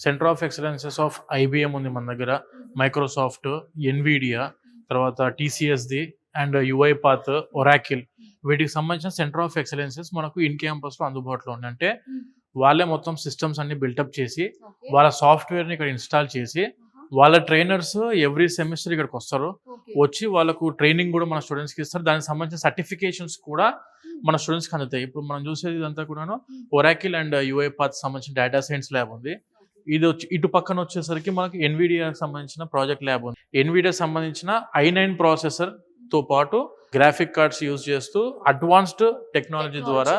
Centre of excellences of IBM ఉంది మన దగ్గర, మైక్రోసాఫ్ట్, ఎన్విడియా, తర్వాత టీసీఎస్ది అండ్ యుఐపాత్, ఒరాకిల్, వీటికి సంబంధించిన సెంటర్ ఆఫ్ ఎక్సలెన్సెస్ మనకు ఇన్ క్యాంపస్లో అందుబాటులో ఉన్నాయి. అంటే వాళ్ళే మొత్తం సిస్టమ్స్ అన్ని బిల్టప్ చేసి వాళ్ళ సాఫ్ట్వేర్ని ఇక్కడ ఇన్స్టాల్ చేసి వాళ్ళ ట్రైనర్స్ ఎవ్రీ సెమిస్టర్ ఇక్కడికి వస్తారు, వచ్చి వాళ్ళకు ట్రైనింగ్ కూడా మన స్టూడెంట్స్కి ఇస్తారు. దానికి సంబంధించిన సర్టిఫికేషన్స్ కూడా మన స్టూడెంట్స్కి అందుతాయి. ఇప్పుడు మనం చూసేది ఇదంతా కూడాను ఒరాకిల్ అండ్ యుఐపాత్ సంబంధించిన డేటా సైన్స్ ల్యాబ్ ఉంది. ఇది వచ్చి ఇటు పక్కన వచ్చేసరికి మనకి ఎన్విడియాకి సంబంధించిన ప్రాజెక్ట్ ల్యాబ్ ఉంది. ఎన్విడియా సంబంధించిన i9 ప్రాసెసర్తో పాటు గ్రాఫిక్ కార్డ్స్ యూజ్ చేస్తూ అడ్వాన్స్డ్ టెక్నాలజీ ద్వారా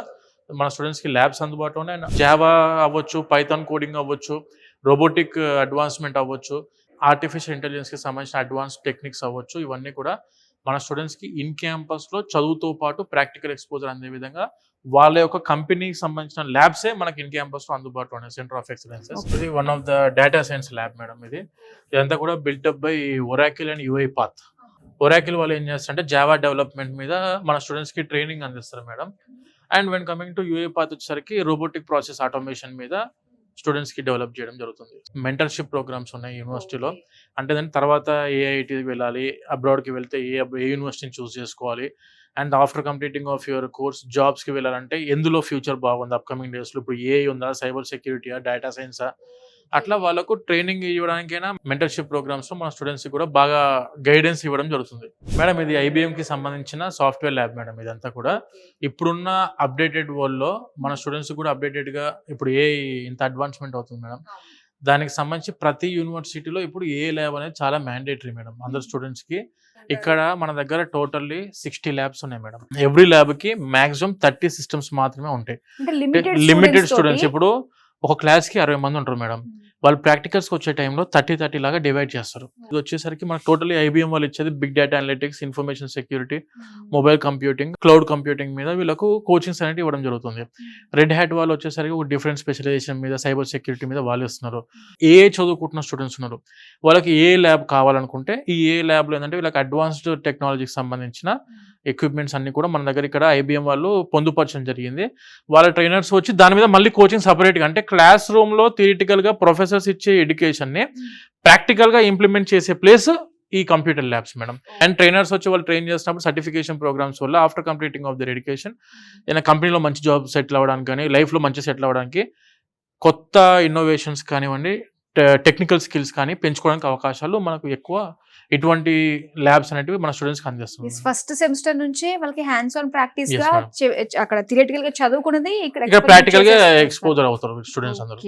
మన స్టూడెంట్స్కి ల్యాబ్స్ అందుబాటులో ఉన్నాయి. జావా అవ్వచ్చు, పైథాన్ కోడింగ్ అవ్వచ్చు, రోబోటిక్ అడ్వాన్స్మెంట్ అవ్వచ్చు, ఆర్టిఫిషియల్ ఇంటెలిజెన్స్కి సంబంధించిన అడ్వాన్స్ టెక్నిక్స్ అవ్వచ్చు, ఇవన్నీ కూడా మన స్టూడెంట్స్కి ఇన్ క్యాంపస్లో చదువుతో పాటు ప్రాక్టికల్ ఎక్స్పోజర్ అందే విధంగా వాళ్ళ యొక్క కంపెనీకి సంబంధించిన ల్యాబ్సే మనకి ఇన్ క్యాంపస్లో అందుబాటులో ఉన్నాయి. సెంటర్ ఆఫ్ ఎక్సలెన్సెస్ ఇది one of the data science lab madam. ఇదంతా కూడా built up by Oracle and UiPath. Oracle వాళ్ళు ఏం చేస్తారంటే జావా డెవలప్మెంట్ మీద మన స్టూడెంట్స్కి ట్రైనింగ్ అందిస్తారు madam. And when coming to UiPath వచ్చేసరికి రోబోటిక్ ప్రాసెస్ ఆటోమేషన్ మీద స్టూడెంట్స్కి డెవలప్ చేయడం జరుగుతుంది. మెంటర్షిప్ ప్రోగ్రామ్స్ ఉన్నాయి యూనివర్సిటీలో. అంటే దాని తర్వాత ఏఐటీకి వెళ్ళాలి, అబ్రాడ్కి వెళ్తే ఏ యూనివర్సిటీని చూస్ చేసుకోవాలి, and after completing of your course జాబ్స్కి వెళ్ళాలంటే ఎందులో ఫ్యూచర్ బాగుంది అప్కమింగ్ డేస్లో, ఇప్పుడు ఏఐ ఉందా, సైబర్ సెక్యూరిటీయా, డేటా సైన్సా, అట్లా వాళ్ళకు ట్రైనింగ్ ఇవ్వడానికైనా మెంటర్షిప్ ప్రోగ్రామ్స్లో మన స్టూడెంట్స్కి కూడా బాగా గైడెన్స్ ఇవ్వడం జరుగుతుంది మేడం. ఇది ఐబిఎంకి సంబంధించిన సాఫ్ట్వేర్ ల్యాబ్ మేడం. ఇదంతా కూడా ఇప్పుడున్న అప్డేటెడ్ వరల్డ్లో మన స్టూడెంట్స్ కూడా అప్డేటెడ్గా ఇప్పుడు ఇంత అడ్వాన్స్మెంట్ అవుతుంది మేడం. దానికి సంబంధించి ప్రతి యూనివర్సిటీలో ఇప్పుడు ఏ ల్యాబ్ అనేది చాలా మ్యాండేటరీ మేడం అందరు స్టూడెంట్స్కి. ఇక్కడ మన దగ్గర టోటల్లీ 60 ల్యాబ్స్ ఉన్నాయి మేడం. ఎవ్రీ ల్యాబ్కి మాక్సిమం 30 సిస్టమ్స్ మాత్రమే ఉంటాయి. Limited students. ఇప్పుడు ఒక క్లాస్కి 60 మంది ఉంటారు మేడం. వాళ్ళు ప్రాక్టికల్స్కి వచ్చే టైంలో 30 లాగా డివైడ్ చేస్తారు. ఇది వచ్చేసరికి మనకు టోటల్లీ ఐబిఎం వాళ్ళు ఇచ్చేది big data analytics, information security, mobile computing, cloud computing మీద వీళ్ళకు కోచింగ్స్ అనేవి ఇవ్వడం జరుగుతుంది. రెడ్ హ్యాట్ వాళ్ళు వచ్చేసరికి ఒక డిఫరెంట్ స్పెషలైజేషన్ మీద, సైబర్ సెక్యూరిటీ మీద వాళ్ళు ఇస్తున్నారు. ఏ చదువుకుంటున్న స్టూడెంట్స్ ఉన్నారు, వాళ్ళకి ఏ ల్యాబ్ కావాలనుకుంటే ఈ ఏ ల్యాబ్లో ఏంటంటే వీళ్ళకి అడ్వాన్స్డ్ టెక్నాలజీకి సంబంధించిన ఎక్విప్మెంట్స్ అన్ని కూడా మన దగ్గర ఇక్కడ ఐబిఎం వాళ్ళు పొందుపరచడం జరిగింది. వాళ్ళ ట్రైనర్స్ వచ్చి దాని మీద మళ్ళీ కోచింగ్ సపరేట్గా, అంటే క్లాస్ రూమ్లో థియరిటికల్గా ప్రొఫెసర్స్ ఇచ్చే ఎడ్యుకేషన్ని ప్రాక్టికల్గా ఇంప్లిమెంట్ చేసే ప్లేస్ ఈ computer labs madam. And trainers వచ్చి వాళ్ళు ట్రైన్ చేసినప్పుడు సర్టిఫికేషన్ ప్రోగ్రామ్స్ వల్ల after completing of their education ఏదైనా కంపెనీలో మంచి జాబ్ సెటిల్ అవ్వడానికి కానీ, లైఫ్లో మంచి సెటిల్ అవ్వడానికి, కొత్త ఇన్నోవేషన్స్ కానివ్వండి, టెక్నికల్ స్కిల్స్ కానీ పెంచుకోవడానికి అవకాశాలు మనకు ఎక్కువ ఇటువంటి ల్యాబ్స్ అనేటివి మన స్టూడెంట్స్కి అందిస్తుంది. ఫస్ట్ సెమిస్టర్ నుంచి వాళ్ళకి హ్యాండ్స్ ఆన్ ప్రాక్టీస్ గా అక్కడ థియరిటికల్ గా చదువుకున్నది ఇక్కడ ప్రాక్టికల్ గా ఎక్స్పోజర్ అవుతారు స్టూడెంట్స్ అందరూ.